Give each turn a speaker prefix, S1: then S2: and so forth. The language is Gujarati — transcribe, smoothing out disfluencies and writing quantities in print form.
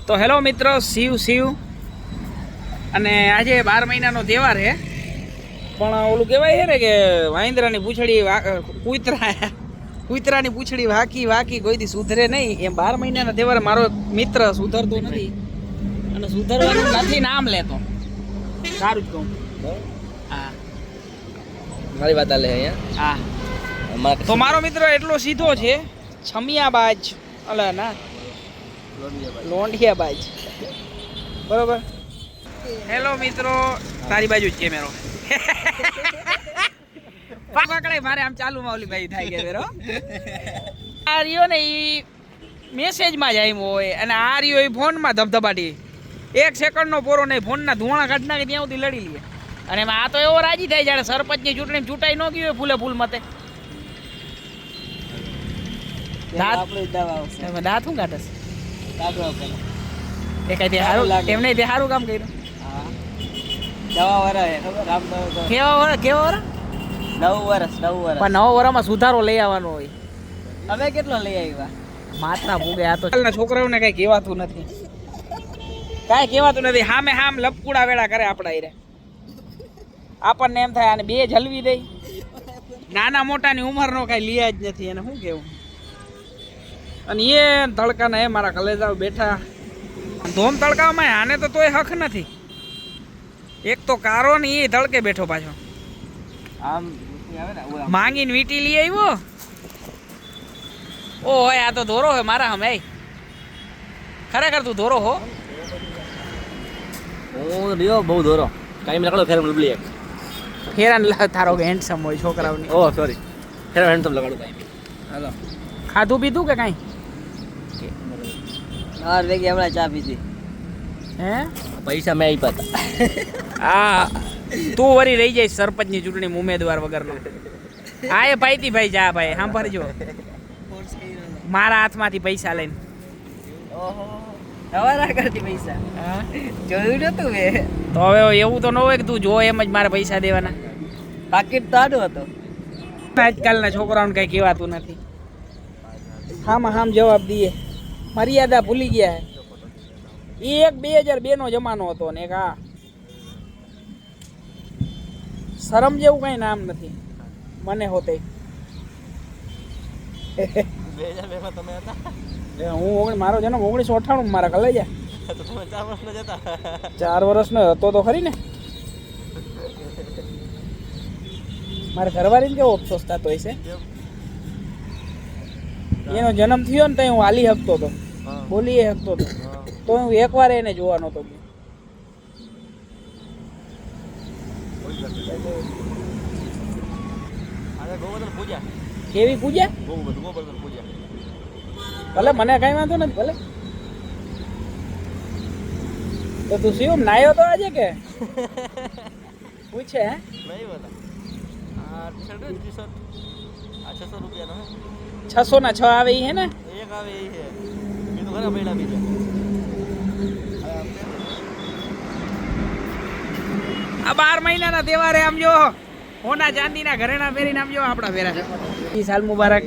S1: તો હેલો મિત્રો, શિવ અને આજે 12 મહિનાનો તહેવાર છે. પણ ઓલું કહેવાય છે ને કે વાંદરાની પૂંછડી કૂતરાની પૂંછડી વાકી કોઈથી સુધરે નહીં. એમ 12 મહિનાના તહેવાર મારો મિત્ર સુધરતો નથી અને સુધરવાનું નથી નામ લેતો. સારું જ કહું. હા,
S2: મારી વાત આલે અહીંયા.
S1: હા, તો મારો મિત્ર એટલો સીધો છે, છમિયાબાજ અલા ના લોંઢિયાબાજ. બરોબર. હેલો મિત્રો, તારી બાજુ જ કેમેરો પકડાય મારે આમ ચાલુમાં ઓલી ભાઈ થાય કેમેરો. આ રહ્યો ને એ મેસેજમાં જ આવ્યો હોય અને આ રહ્યો એ ફોનમાં ધબધબાટી 1 સેકન્ડનો પોરો નહીં, ફોનના ધુવાણા કાઢી નાખી ત્યાં સુધી લડી લઈએ. અને એમાં આ તો એવો રાજી થાય જાણે સરપંચની ચૂંટણી ચૂંટાઈ ન ગયું હોય ફૂલે ફૂલ મતે. દાંત શું કાઢે એ કઈ સારું એમ નહીં, તે સારું કામ કર્યું. કેવા વરા
S2: 9 વર્ષ
S1: પણ 9 વર્ષમાં સુધારો લઈ આવવાનો હોય.
S2: હવે કેટલો લઈ આવ્યા?
S1: માથા ભૂગે. આ તો છોકરાઓને કઈ કહેવાતું નથી, કાંઈ કહેવાતું નથી. હામ લપકુડા વેળા કરે આપણા રે. આપણને એમ થાય આને બે જલવી દઈ. નાના મોટાની ઉંમરનો કાંઈ લિયા જ નથી. એને શું કેવું. અને એ તડકાના એ મારા કલેજાઓ બેઠા ધોમ તડકામાં આને તો તોય હક નથી. એક તો કારો ને એ તડકે બેઠો પાછો.
S2: આમ
S1: માંગીને વીટી લઈ આવ્યો. ઓ હોય આ તો ધોરો હોય મારા હમે. ખરેખર તું ધોરો હો.
S2: હું રહ્યો બહુ ધોરો. કાઈ મે લગાડો ફેરમ ડુપ્લી એક
S1: ફેરાન તારો કે હેન્ડસમ હોય છોકરાઓની.
S2: ઓ સોરી, ફેરમ હેન્ડસમ લગાડો કાઈ. હાલો,
S1: ખાધું પીધું કે કાંઈ?
S2: આર વેગી હમણાં ચા પીધી.
S1: હે
S2: પૈસા મેં આપ્યા હતા.
S1: આ તું વરી રહી જાય સરપંચની ચૂંટણી ઉમેદવાર વગરનો. હા એ ભાઈથી ભાઈ જા ભાઈ સાંભળજો. મારા હાથમાંથી પૈસા લઈને.
S2: ઓહો, હવારા કરતી પૈસા. હા, જોયું નતું મેં.
S1: તો હવે એવું તો ન હોય કે તું જો એમ જ મારે પૈસા દેવાના.
S2: પાકીટ તો આડું હતો.
S1: આજકાલના છોકરાઓને કઈ કહેવાતું નથી. હામ જવાબ દઈએ. મર્યાદા ભૂલી ગયા. એ એક 2002 નો જમાનો હતો ને એક આ શરમ જેવું કઈ નામ નથી મને હોતે.
S2: 2002 માં તમે હતા?
S1: હું મારો જન્મ 1998 મારા કલેજા.
S2: તો તમે 4 વર્ષનો જ હતા?
S1: 4 વર્ષનો હતો તો ખરી ને. મારે ઘરવાળીને કેવો અફસોસ થતો હશે. એનો જન્મ થયો ને તો હું હાલી શકતો હતો, બોલી શકતો હતો, તો હું એકવાર એને જોવા નહોતો ગયો. કેવી પૂજા? ભલે મને કઈ વાંધો નથી. ભલે તો તું શિવમ નાયો તો આજે કે પૂછે? હે
S2: નહીં બોલા. આ ટી-શર્ટ આ 600 રૂપિયાનો હે.
S1: 600 ના 6 આવે ઈ હે ને?
S2: એક આવે ઈ છે. બીજું ઘણા પૈડા બીજા.
S1: આ 12 મહિનાના તહેવારે આમ જો હોના ચાંદીના ઘરેણા પહેરીને આમ જો આપણા ફેરા. ઈ સાલ મુબારક.